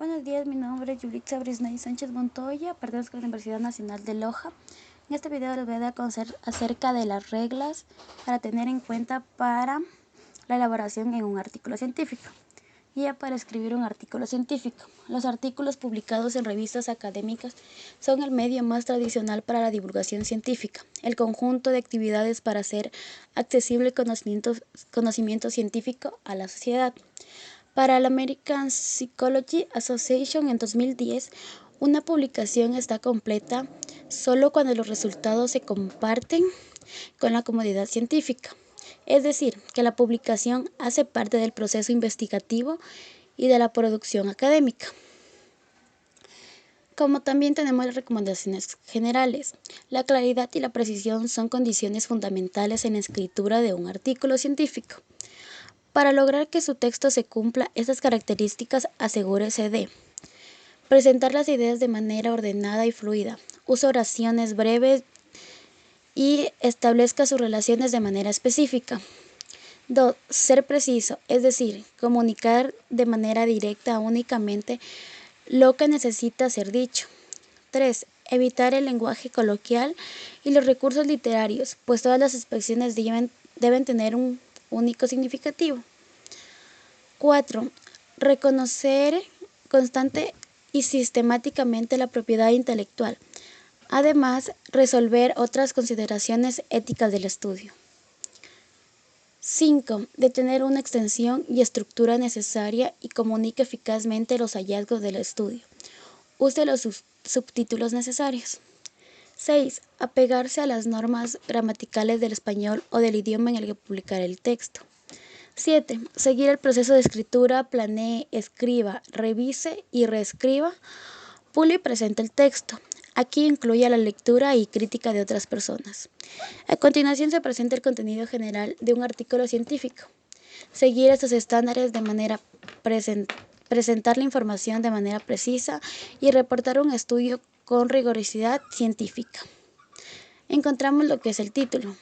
Buenos días, mi nombre es Yulitza Brisnay Sánchez Montoya, pertenezco a la Universidad Nacional de Loja. En este video les voy a dar a conocer acerca de las reglas para tener en cuenta para la elaboración en un artículo científico. Guía para escribir un artículo científico. Los artículos publicados en revistas académicas son el medio más tradicional para la divulgación científica, el conjunto de actividades para hacer accesible el conocimiento científico a la sociedad. Para la American Psychology Association en 2010, una publicación está completa solo cuando los resultados se comparten con la comunidad científica. Es decir, que la publicación hace parte del proceso investigativo y de la producción académica. Como también tenemos las recomendaciones generales. La claridad y la precisión son condiciones fundamentales en la escritura de un artículo científico. Para lograr que su texto se cumpla estas características, asegúrese de presentar las ideas de manera ordenada y fluida, use oraciones breves y establezca sus relaciones de manera específica. 2. Ser preciso, es decir, comunicar de manera directa únicamente lo que necesita ser dicho. 3. Evitar el lenguaje coloquial y los recursos literarios, pues todas las expresiones deben tener un único significativo. 4. Reconocer constante y sistemáticamente la propiedad intelectual. Además, resolver otras consideraciones éticas del estudio. 5. Detener una extensión y estructura necesaria y comunique eficazmente los hallazgos del estudio. Use los subtítulos necesarios. 6. Apegarse a las normas gramaticales del español o del idioma en el que publicar el texto. 7. Seguir el proceso de escritura, planee, escriba, revise y reescriba, pule y presente el texto. Aquí incluye la lectura y crítica de otras personas. A continuación se presenta el contenido general de un artículo científico. Seguir estos estándares de manera presentar la información de manera precisa y reportar un estudio con rigurosidad científica. Encontramos lo que es el título.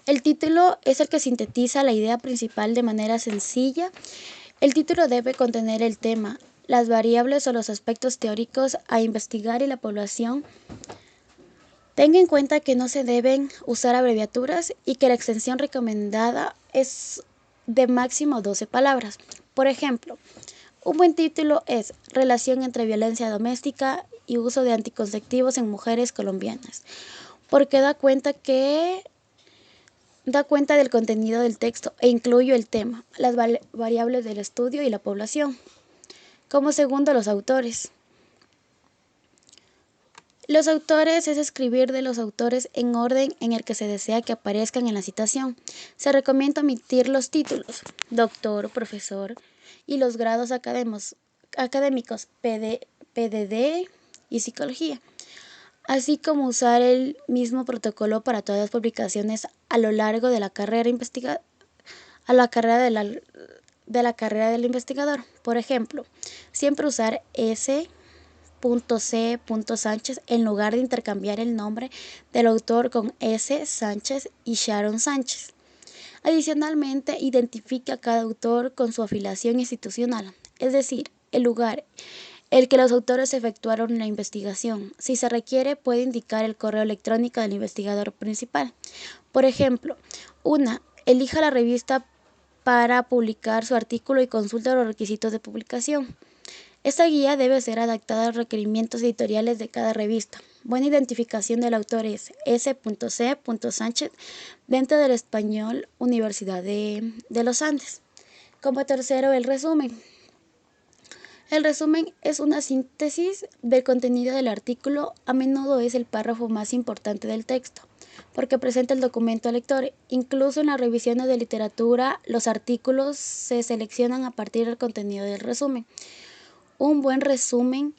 El título es el que sintetiza la idea principal de manera sencilla. El título debe contener el tema, las variables o los aspectos teóricos a investigar y la población. Tenga en cuenta que no se deben usar abreviaturas y que la extensión recomendada es de máximo 12 palabras. Por ejemplo, un buen título es Relación entre violencia doméstica y uso de anticonceptivos en mujeres colombianas, porque da cuenta del contenido del texto e incluye el tema, las variables del estudio y la población. Como segundo, los autores. Los autores es escribir de los autores en orden en el que se desea que aparezcan en la citación. Se recomienda omitir los títulos, doctor, profesor y los grados académicos, PDD y psicología, así como usar el mismo protocolo para todas las publicaciones a lo largo de la carrera del investigador. Por ejemplo, siempre usar S.C. Sánchez en lugar de intercambiar el nombre del autor con S. Sánchez y Sharon Sánchez. Adicionalmente, identifica a cada autor con su afiliación institucional, es decir, el lugar el que los autores efectuaron la investigación. Si se requiere, puede indicar el correo electrónico del investigador principal. Por ejemplo, elija la revista para publicar su artículo y consulta los requisitos de publicación. Esta guía debe ser adaptada a los requerimientos editoriales de cada revista. Buena identificación del autor es S.C. Sánchez dentro del Español Universidad de los Andes. Como tercero, el resumen. El resumen es una síntesis del contenido del artículo, a menudo es el párrafo más importante del texto, porque presenta el documento al lector. Incluso en las revisiones de literatura, los artículos se seleccionan a partir del contenido del resumen. Un buen resumen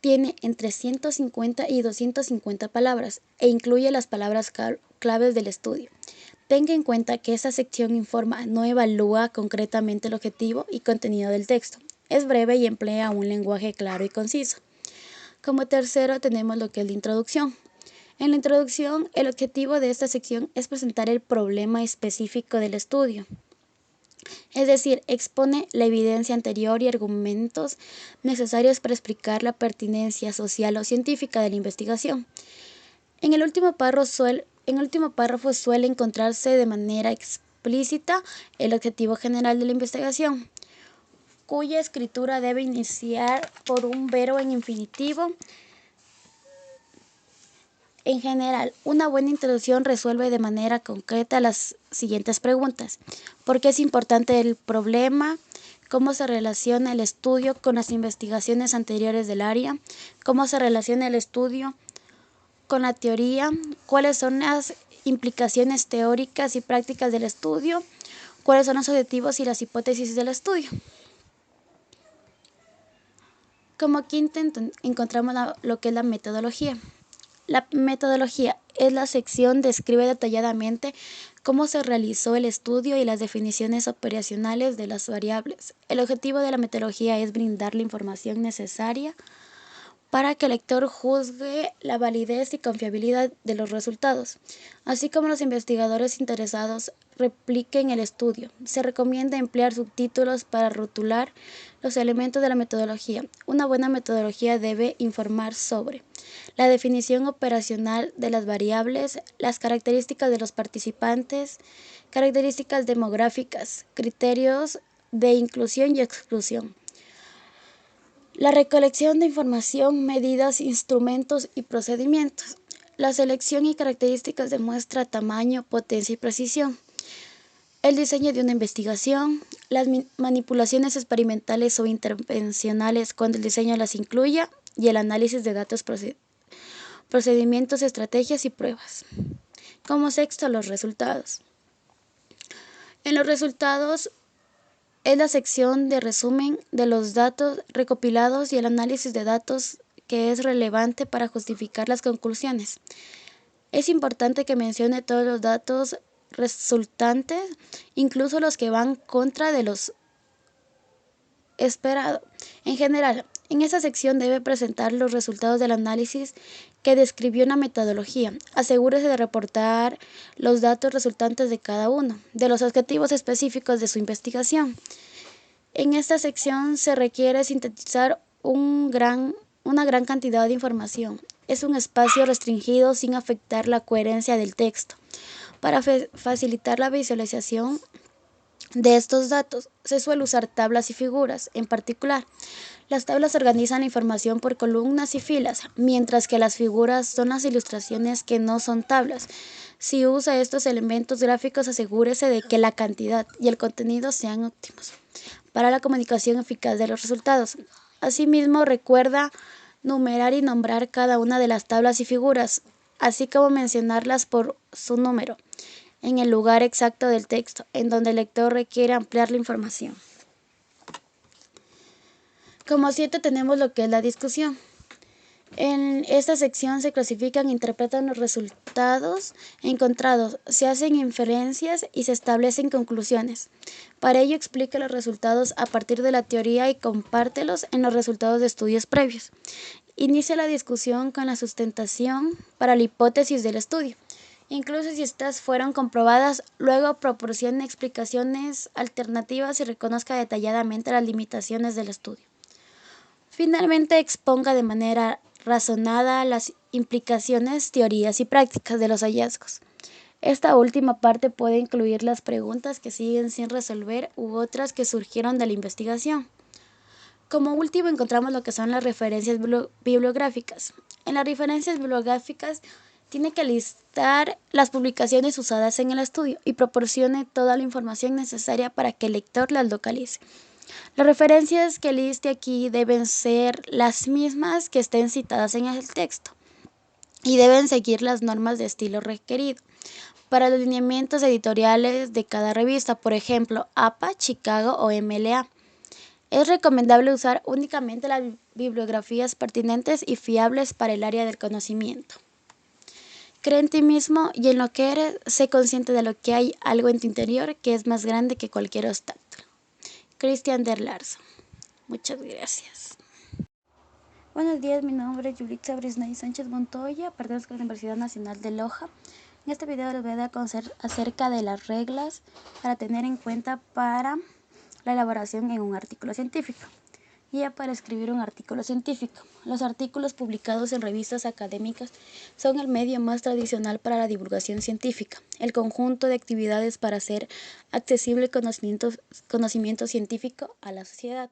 tiene entre 150 y 250 palabras e incluye las palabras claves del estudio. Tenga en cuenta que esta sección informa, no evalúa concretamente el objetivo y contenido del texto. Es breve y emplea un lenguaje claro y conciso. Como tercero tenemos lo que es la introducción. En la introducción, el objetivo de esta sección es presentar el problema específico del estudio. es decir, expone la evidencia anterior y argumentos necesarios para explicar la pertinencia social o científica de la investigación. En el último párrafo suele encontrarse de manera explícita el objetivo general de la investigación, cuya escritura debe iniciar por un verbo en infinitivo. En general, una buena introducción resuelve de manera concreta las siguientes preguntas: ¿por qué es importante el problema? ¿Cómo se relaciona el estudio con las investigaciones anteriores del área? ¿Cómo se relaciona el estudio con la teoría? ¿Cuáles son las implicaciones teóricas y prácticas del estudio? ¿Cuáles son los objetivos y las hipótesis del estudio? Como quinto encontramos lo que es la metodología. La metodología es la sección describe detalladamente cómo se realizó el estudio y las definiciones operacionales de las variables. El objetivo de la metodología es brindar la información necesaria para que el lector juzgue la validez y confiabilidad de los resultados, así como los investigadores interesados repliquen el estudio. Se recomienda emplear subtítulos para rotular los elementos de la metodología. Una buena metodología debe informar sobre la definición operacional de las variables, las características de los participantes, características demográficas, criterios de inclusión y exclusión, la recolección de información, medidas, instrumentos y procedimientos, la selección y características de muestra, tamaño, potencia y precisión, el diseño de una investigación, las manipulaciones experimentales o intervencionales cuando el diseño las incluya y el análisis de datos, procedimientos, estrategias y pruebas. Como sexto, los resultados. En los resultados es la sección de resumen de los datos recopilados y el análisis de datos que es relevante para justificar las conclusiones. Es importante que mencione todos los datos resultantes, incluso los que van contra de los esperados. En general, en esta sección debe presentar los resultados del análisis que describió una metodología. Asegúrese de reportar los datos resultantes de cada uno, de los objetivos específicos de su investigación. En esta sección se requiere sintetizar una gran cantidad de información. Es un espacio restringido sin afectar la coherencia del texto. Para facilitar la visualización de estos datos, se suele usar tablas y figuras. En particular, las tablas organizan la información por columnas y filas, mientras que las figuras son las ilustraciones que no son tablas. Si usa estos elementos gráficos, asegúrese de que la cantidad y el contenido sean óptimos para la comunicación eficaz de los resultados. Asimismo, recuerda numerar y nombrar cada una de las tablas y figuras, así como mencionarlas por su número en el lugar exacto del texto, en donde el lector requiere ampliar la información. Como 7 tenemos lo que es la discusión. En esta sección se clasifican e interpretan los resultados encontrados, se hacen inferencias y se establecen conclusiones. Para ello explica los resultados a partir de la teoría y compártelos en los resultados de estudios previos. Inicia la discusión con la sustentación para la hipótesis del estudio. Incluso si estas fueron comprobadas, luego proporcione explicaciones alternativas y reconozca detalladamente las limitaciones del estudio. Finalmente, exponga de manera razonada las implicaciones, teorías y prácticas de los hallazgos. Esta última parte puede incluir las preguntas que siguen sin resolver u otras que surgieron de la investigación. Como último encontramos lo que son las referencias bibliográficas. En las referencias bibliográficas tiene que listar las publicaciones usadas en el estudio y proporcione toda la información necesaria para que el lector las localice. Las referencias que liste aquí deben ser las mismas que estén citadas en el texto y deben seguir las normas de estilo requerido para los lineamientos editoriales de cada revista, por ejemplo, APA, Chicago o MLA. Es recomendable usar únicamente las bibliografías pertinentes y fiables para el área del conocimiento. Cree en ti mismo y en lo que eres, sé consciente de lo que hay algo en tu interior que es más grande que cualquier obstáculo. Christian der Larson. Muchas gracias. Buenos días, mi nombre es Yulitza Brisnay Sánchez Montoya, pertenezco a la Universidad Nacional de Loja. En este video les voy a dar a conocer acerca de las reglas para tener en cuenta para la elaboración en un artículo científico. Guía para escribir un artículo científico. Los artículos publicados en revistas académicas son el medio más tradicional para la divulgación científica, el conjunto de actividades para hacer accesible el conocimiento científico a la sociedad.